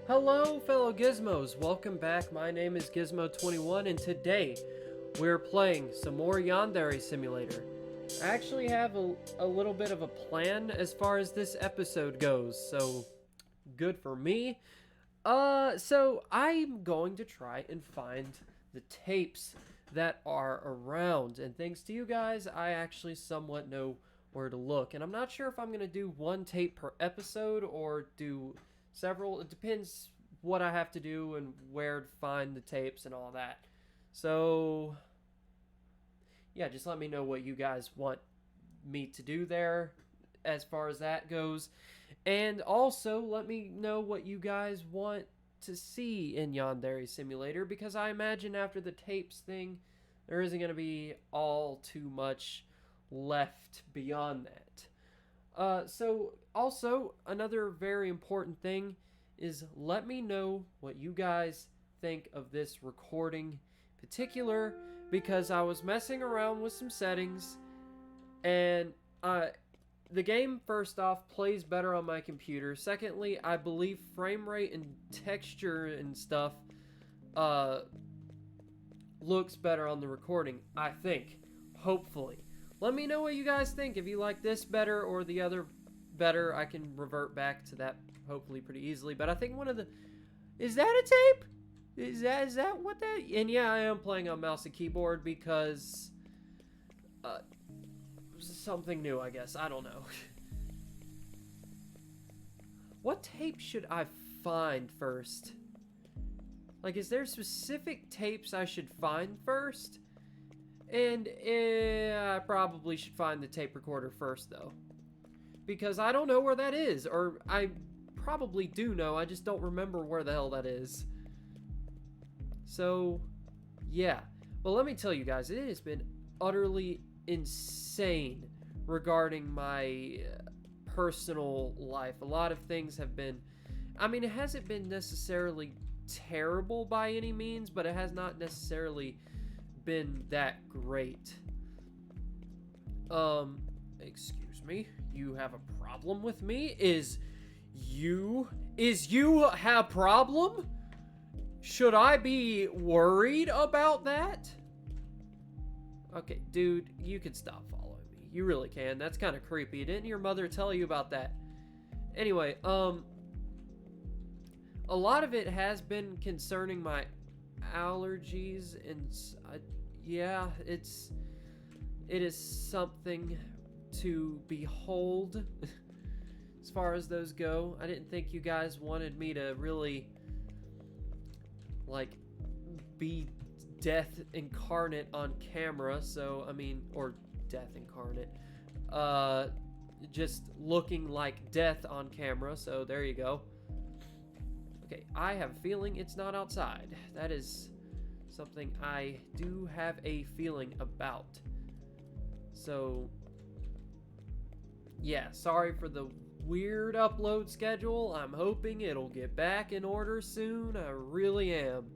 Hello, fellow Gizmos. Welcome back. My name is Gizmo21, and today we're playing some more Yandere Simulator. I actually have a little bit of a plan as far as this episode goes, so good for me. So I'm going to try and find the tapes that are around, and thanks to you guys, I actually somewhat know where to look. And I'm not sure if I'm going to do one tape per episode or do several. It depends what I have to do and where to find the tapes and all that. So, yeah, just let me know what you guys want me to do there as far as that goes. And also, let me know what you guys want to see in Yandere Simulator, because I imagine after the tapes thing, there isn't going to be all too much left beyond that. So, also, another very important thing is let me know what you guys think of this recording in particular, because I was messing around with some settings, and the game, first off, plays better on my computer. Secondly, I believe frame rate and texture and stuff looks better on the recording, I think. Hopefully. Let me know what you guys think. If you like this better or the other better, I can revert back to that hopefully pretty easily. But I think one of the... Is that a tape? Is that what that... And yeah, I am playing on mouse and keyboard because... something new, I guess. I don't know. What tape should I find first? Like, is there specific tapes I should find first? And I probably should find the tape recorder first, though. Because I don't know where that is. Or I probably do know, I just don't remember where the hell that is. So, yeah. But let me tell you guys, it has been utterly insane regarding my personal life. A lot of things have been... I mean, it hasn't been necessarily terrible by any means, but it has not necessarily been that great. Excuse me, you have a problem with me? Is you have problem? Should I be worried about that? Okay, dude, you can stop following me. You really can. That's kind of creepy. Didn't your mother tell you about that? Anyway, a lot of it has been concerning my allergies, and yeah, it is something to behold as far as those go. I didn't think you guys wanted me to really, like, be death incarnate on camera, so, I mean, or death incarnate, just looking like death on camera, so there you go. Okay, I have a feeling it's not outside. That is something I do have a feeling about. So, yeah, sorry for the weird upload schedule. I'm hoping it'll get back in order soon. I really am.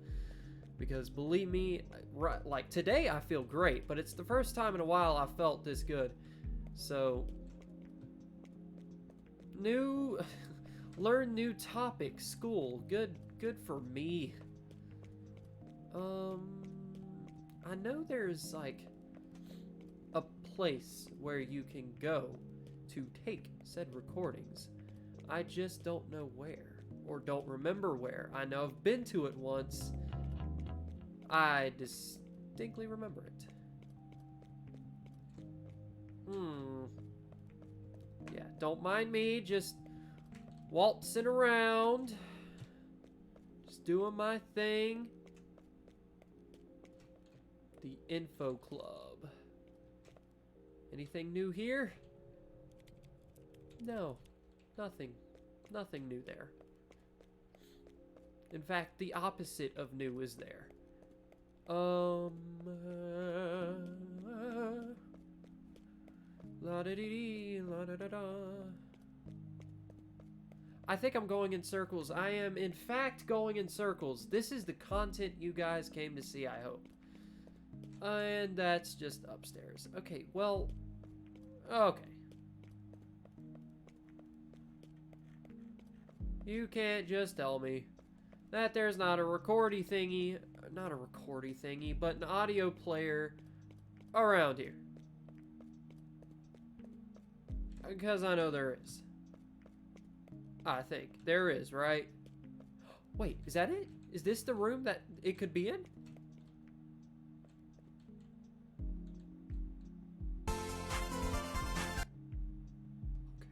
Because believe me, like today I feel great, but it's the first time in a while I felt this good. So, learn new topics, school, good for me. I know there's like a place where you can go to take said recordings. I just don't know where, or don't remember where. I know I've been to it once. I distinctly remember it. Yeah, don't mind me, just waltzing around. Just doing my thing. The Info Club. Anything new here? No, nothing. Nothing new there. In fact, the opposite of new is there. La-da-dee-dee, la-da-da-da. I think I'm going in circles. I am, in fact, going in circles. This is the content you guys came to see, I hope. And that's just upstairs. Okay, well... Okay. You can't just tell me. that there's not a recording thingy, but an audio player around here. Because I know there is. I think. There is, right? Wait, is that it? Is this the room that it could be in?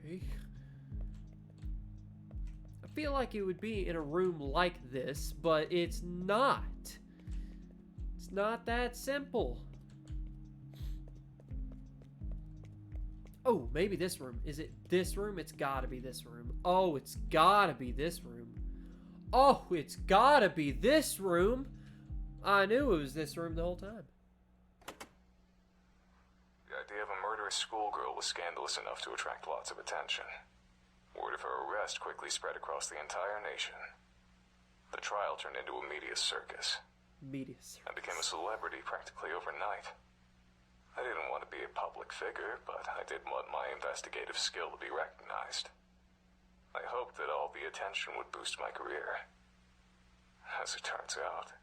Okay. I feel like it would be in a room like this, but it's not. It's not that simple. Oh, maybe this room. Is it this room? It's gotta be this room. Oh, it's gotta be this room. Oh, it's gotta be this room. I knew it was this room the whole time. The idea of a murderous schoolgirl was scandalous enough to attract lots of attention. Word of her arrest quickly spread across the entire nation. The trial turned into a media circus. I became a celebrity practically overnight. I didn't want to be a public figure, but I did want my investigative skill to be recognized. I hoped that all the attention would boost my career. As it turns out,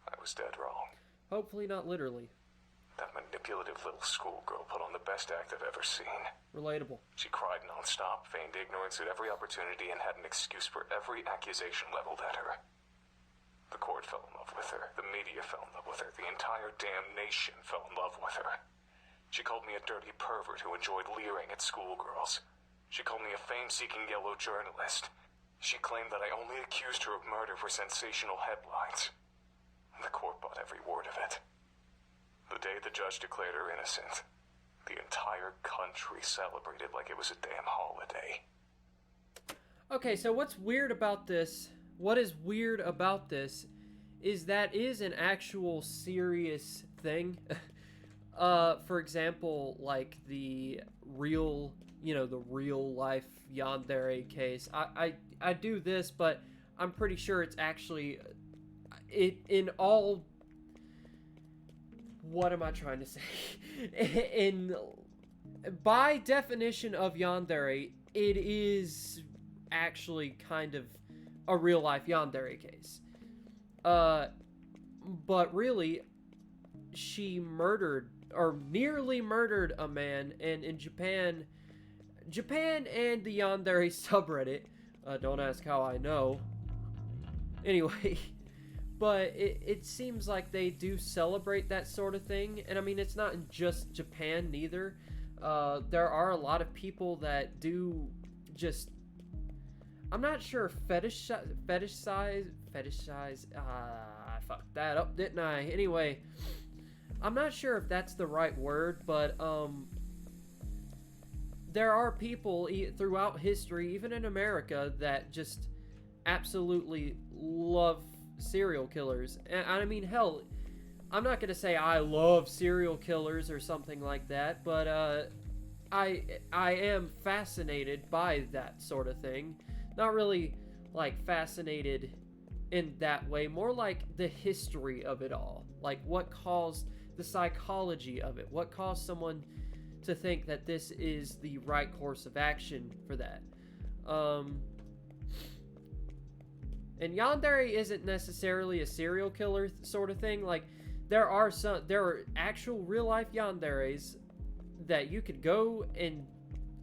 I was dead wrong. Hopefully not literally. That manipulative little schoolgirl put on the best act I've ever seen. Relatable. She cried nonstop, feigned ignorance at every opportunity, and had an excuse for every accusation leveled at her. The court fell in love with her. The media fell in love with her. The entire damn nation fell in love with her. She called me a dirty pervert who enjoyed leering at schoolgirls. She called me a fame-seeking yellow journalist. She claimed that I only accused her of murder for sensational headlines. The court bought every word of it. The day the judge declared her innocent, the entire country celebrated like it was a damn holiday. Okay, so what's weird about this? What is weird about this is that is an actual serious thing. For example, like the real, the real life Yandere case. I do this, but I'm pretty sure it's actually in all. What am I trying to say? By definition of Yandere, it is actually kind of a real life Yandere case. But really, she murdered or nearly murdered a man, and in Japan and the Yandere subreddit, don't ask how I know. Anyway, but it seems like they do celebrate that sort of thing, and I mean, it's not in just Japan neither. There are a lot of people that do just, I'm not sure, fetishize. I fucked that up, didn't I? Anyway, I'm not sure if that's the right word, but there are people throughout history, even in America, that just absolutely love serial killers. And I mean, hell, I'm not gonna say I love serial killers or something like that, but I am fascinated by that sort of thing. Not really like fascinated in that way, more like the history of it all, like what caused the psychology of it, what caused someone to think that this is the right course of action for that. And Yandere isn't necessarily a serial killer sort of thing. Like, there are actual real life Yanderes that you could go and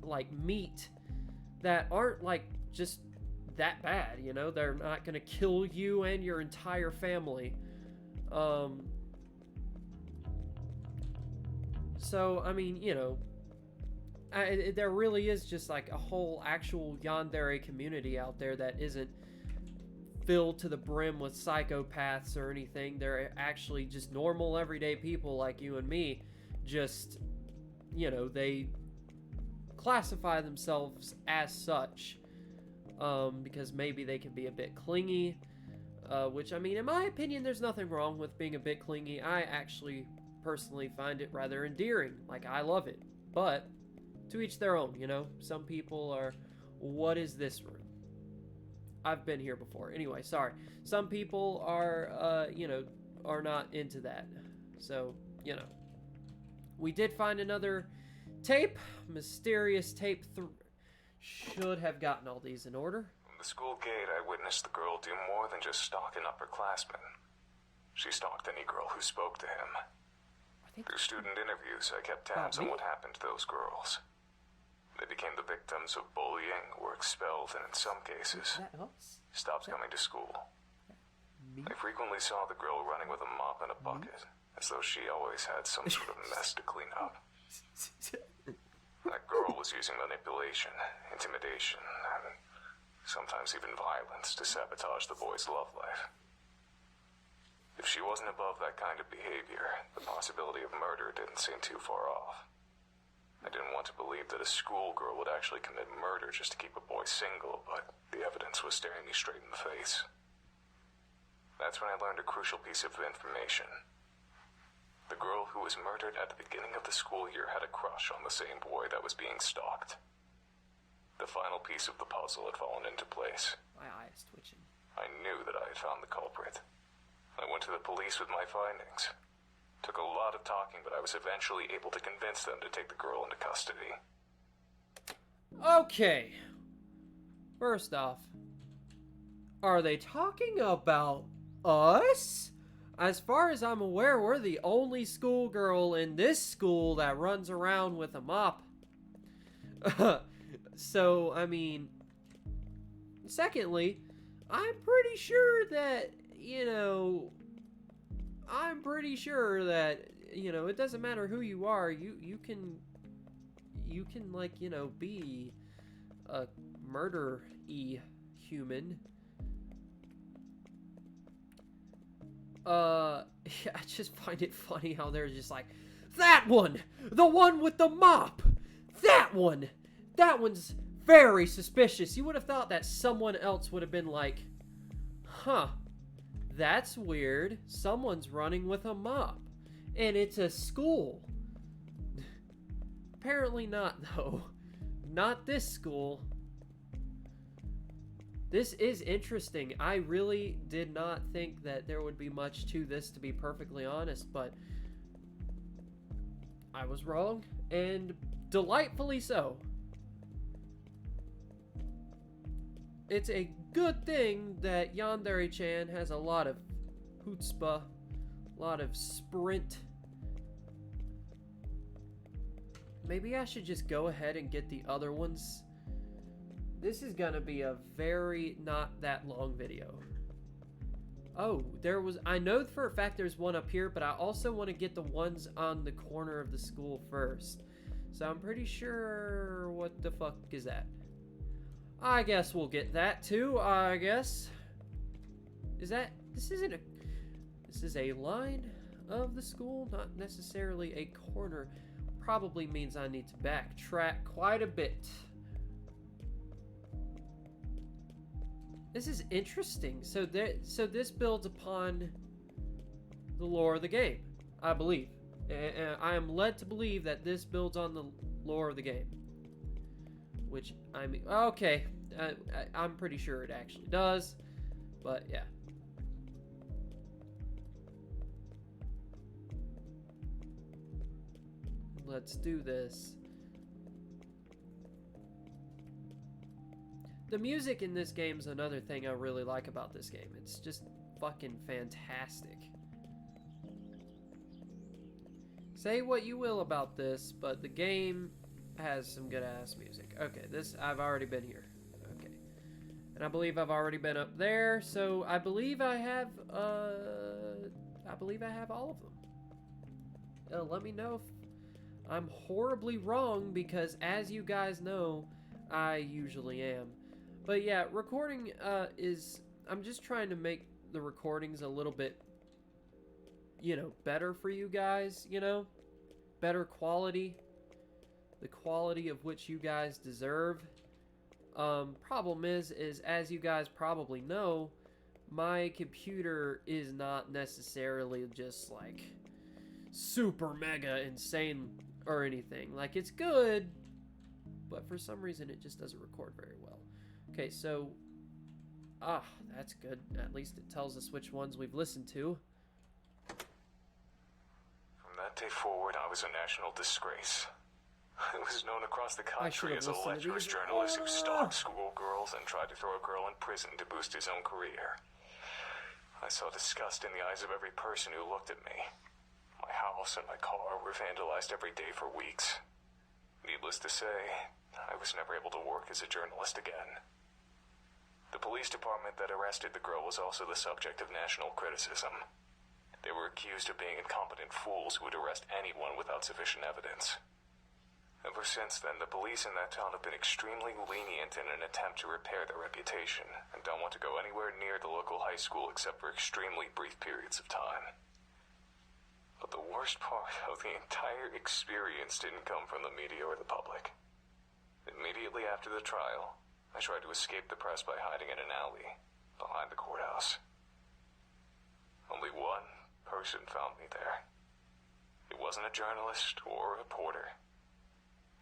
like meet that aren't like just that bad, they're not gonna kill you and your entire family. So I mean, there really is just like a whole actual Yandere community out there that isn't filled to the brim with psychopaths or anything. They're actually just normal everyday people like you and me. Just, they classify themselves as such, because maybe they can be a bit clingy, which, I mean, in my opinion, there's nothing wrong with being a bit clingy. I actually personally find it rather endearing. Like, I love it. But to each their own, Some people are, what is this room? I've been here before. Anyway, sorry. Some people are, are not into that. So, we did find another tape. Mysterious tape. Should have gotten all these in order. From the the school gate, I witnessed the girl do more than just stalk an upperclassman. She stalked any girl who spoke to him. Through student interviews, I kept tabs on what happened to those girls. They became the victims of bullying, were expelled, and in some cases, stopped coming to school. I frequently saw the girl running with a mop and a bucket, as though she always had some sort of mess to clean up. That girl was using manipulation, intimidation, and sometimes even violence to sabotage the boy's love life. If she wasn't above that kind of behavior, the possibility of murder didn't seem too far off. I didn't want to believe that a schoolgirl would actually commit murder just to keep a boy single, but the evidence was staring me straight in the face. That's when I learned a crucial piece of information. The girl who was murdered at the beginning of the school year had a crush on the same boy that was being stalked. The final piece of the puzzle had fallen into place. My eye is twitching. I knew that I had found the culprit. I went to the police with my findings. Took a lot of talking, but I was eventually able to convince them to take the girl into custody. Okay. First off, are they talking about us? As far as I'm aware, we're the only schoolgirl in this school that runs around with a mop. So, I mean, secondly, I'm pretty sure that, it doesn't matter who you are, you can like, be a murder-y human. I just find it funny how they're just like, that one! The one with the mop! That one! That one's very suspicious. You would have thought that someone else would have been like, huh, that's weird. Someone's running with a mop. And it's a school. Apparently not, though. Not this school. This is interesting. I really did not think that there would be much to this, to be perfectly honest, but I was wrong, and delightfully so. It's a good thing that Yandere Chan has a lot of chutzpah, a lot of sprint. Maybe I should just go ahead and get the other ones. This is gonna be a very not that long video. Oh, I know for a fact there's one up here, but I also want to get the ones on the corner of the school first. So I'm pretty sure, what the fuck is that? I guess we'll get that too, I guess. This is a line of the school, not necessarily a corner. Probably means I need to backtrack quite a bit. This is interesting. So this builds upon the lore of the game, I believe. And I am led to believe that this builds on the lore of the game. Which, I mean, okay. I'm pretty sure it actually does. But, yeah. Let's do this. The music in this game is another thing I really like about this game. It's just fucking fantastic. Say what you will about this, but the game has some good ass music. Okay, I've already been here. Okay. And I believe I've already been up there, so I believe I have all of them. Let me know if I'm horribly wrong, because as you guys know, I usually am. But yeah, recording I'm just trying to make the recordings a little bit, better for you guys, better quality, the quality of which you guys deserve. Problem is as you guys probably know, my computer is not necessarily just like super mega insane or anything. Like, it's good, but for some reason it just doesn't record very well. Okay, so, that's good. At least it tells us which ones we've listened to. From that day forward, I was a national disgrace. I was known across the I should country have as a listened to lecherous these. journalist who stalked schoolgirls and tried to throw a girl in prison to boost his own career. I saw disgust in the eyes of every person who looked at me. My house and my car were vandalized every day for weeks. Needless to say, I was never able to work as a journalist again. The police department that arrested the girl was also the subject of national criticism. They were accused of being incompetent fools who would arrest anyone without sufficient evidence. Ever since then, the police in that town have been extremely lenient in an attempt to repair their reputation, and don't want to go anywhere near the local high school except for extremely brief periods of time. But the worst part of the entire experience didn't come from the media or the public. Immediately after the trial, I tried to escape the press by hiding in an alley behind the courthouse. Only one person found me there. It wasn't a journalist or a reporter.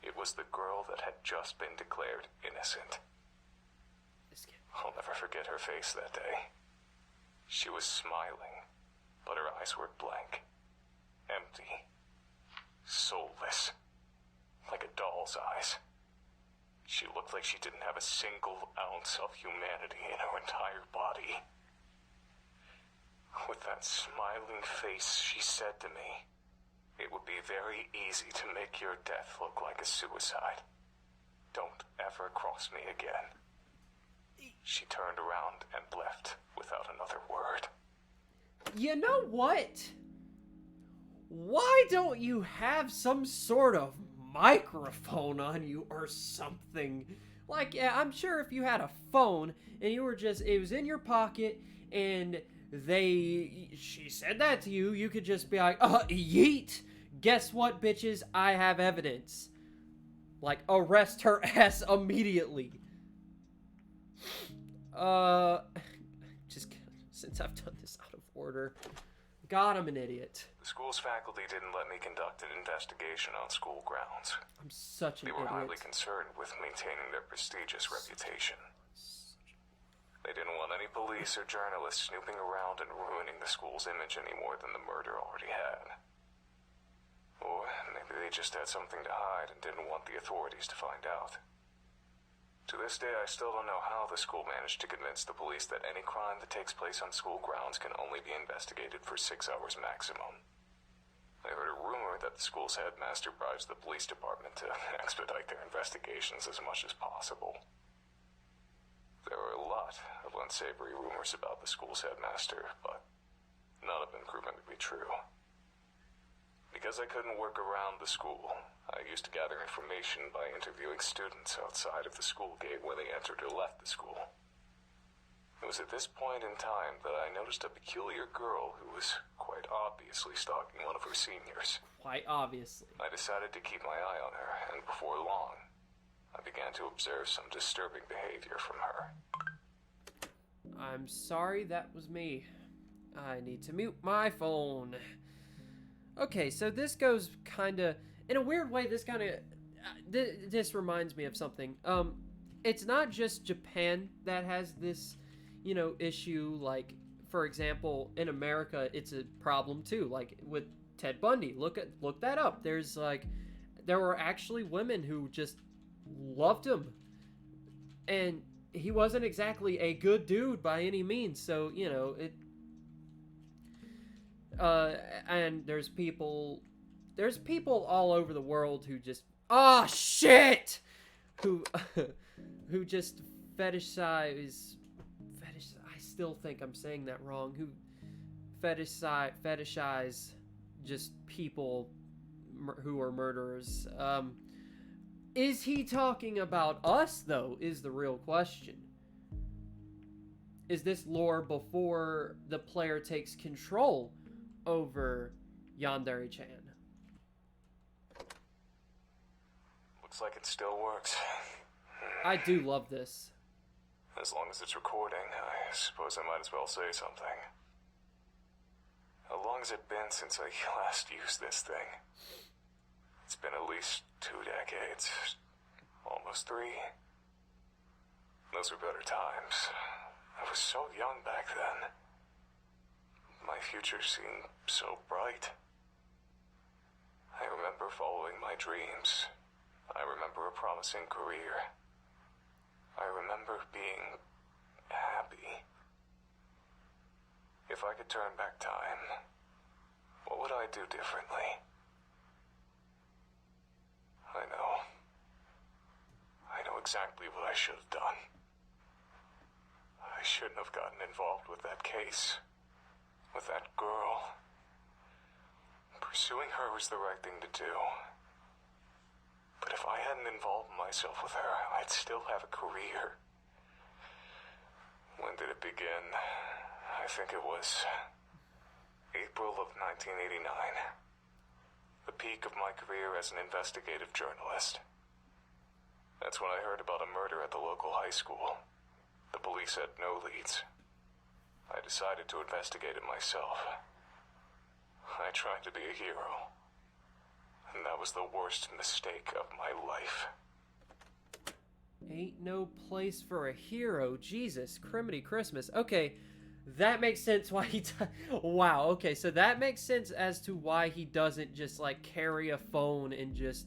It was the girl that had just been declared innocent. I'll never forget her face that day. She was smiling, but her eyes were blank, empty, soulless, like a doll's eyes. She looked like she didn't have a single ounce of humanity in her entire body. With that smiling face, she said to me, "It would be very easy to make your death look like a suicide. Don't ever cross me again." She turned around and left without another word. You know what? Why don't you have some sort of microphone on you or something? Like, yeah, I'm sure if you had a phone and you were just, it was in your pocket and she said that to you, you could just be like, yeet. Guess what, bitches? I have evidence. Like, arrest her ass immediately. Just since I've done this out of order. God, I'm an idiot. The school's faculty didn't let me conduct an investigation on school grounds. I'm such an idiot. They were highly idiot. concerned with maintaining their prestigious reputation. They didn't want any police or journalists snooping around and ruining the school's image any more than the murder already had. Or maybe they just had something to hide and didn't want the authorities to find out. To this day, I still don't know how the school managed to convince the police that any crime that takes place on school grounds can only be investigated for 6 hours maximum. I heard a rumor that the school's headmaster bribes the police department to expedite their investigations as much as possible. There were a lot of unsavory rumors about the school's headmaster, but none of them proven to be true. Because I couldn't work around the school, I used to gather information by interviewing students outside of the school gate when they entered or left the school. It was at this point in time that I noticed a peculiar girl who was quite obviously stalking one of her seniors. Quite obviously. I decided to keep my eye on her, and before long, I began to observe some disturbing behavior from her. I'm sorry, that was me. I need to mute my phone. Okay, so this goes kind of, in a weird way, this kind of, this reminds me of something. It's not just Japan that has this, issue. Like, for example, in America, it's a problem too. Like with Ted Bundy, look that up. There were actually women who just loved him, and he wasn't exactly a good dude by any means. So and there's people all over the world who just who just fetishize. I still think I'm saying that wrong. Who fetishize just people who are murderers. Is he talking about us though? Is the real question. Is this lore before the player takes control over Yandere Chan? Looks like it still works. I do love this. As long as it's recording, I suppose I might as well say something. How long has it been since I last used this thing? It's been at least 2 decades. Almost 3. Those were better times. I was so young back then. My future seemed so bright. I remember following my dreams, I remember a promising career. I remember being happy. If I could turn back time, what would I do differently? I know. I know exactly what I should have done. I shouldn't have gotten involved with that case. With that girl. Pursuing her was the right thing to do. But if I hadn't involved myself with her, I'd still have a career. When did it begin? I think it was April of 1989. The peak of my career as an investigative journalist. That's when I heard about a murder at the local high school. The police had no leads. I decided to investigate it myself. I tried to be a hero. And that was the worst mistake of my life. Ain't no place for a hero. Jesus, criminy Christmas. Okay, that makes sense why he... Wow, okay, so that makes sense as to why he doesn't just, like, carry a phone and just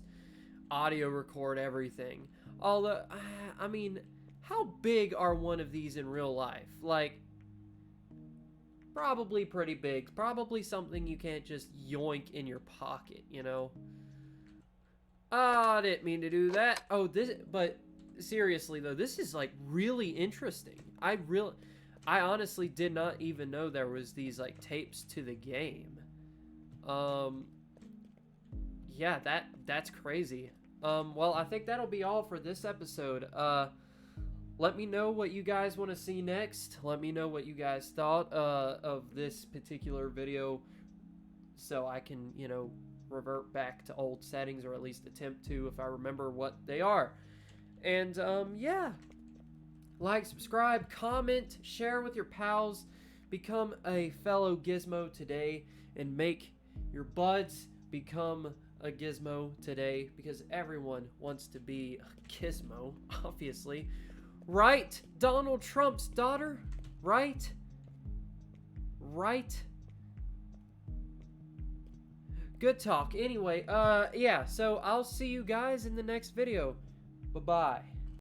audio record everything. Although, I mean, how big are one of these in real life? Like, probably pretty big. Probably something you can't just yoink in your pocket, you know? I didn't mean to do that. Oh, but seriously though, this is like really interesting. I honestly did not even know there was these like tapes to the game. Yeah, that's crazy. Well, I think that'll be all for this episode. Let me know what you guys want to see next. Let me know what you guys thought of this particular video, so I can, you know, revert back to old settings, or at least attempt to if I remember what they are. And yeah, like, subscribe, comment, share with your pals, become a fellow Gizmo today, and make your buds become a Gizmo today, because everyone wants to be a Gizmo, obviously. Right, Donald Trump's daughter? Right? Good talk. Anyway, yeah, so I'll see you guys in the next video. Bye-bye.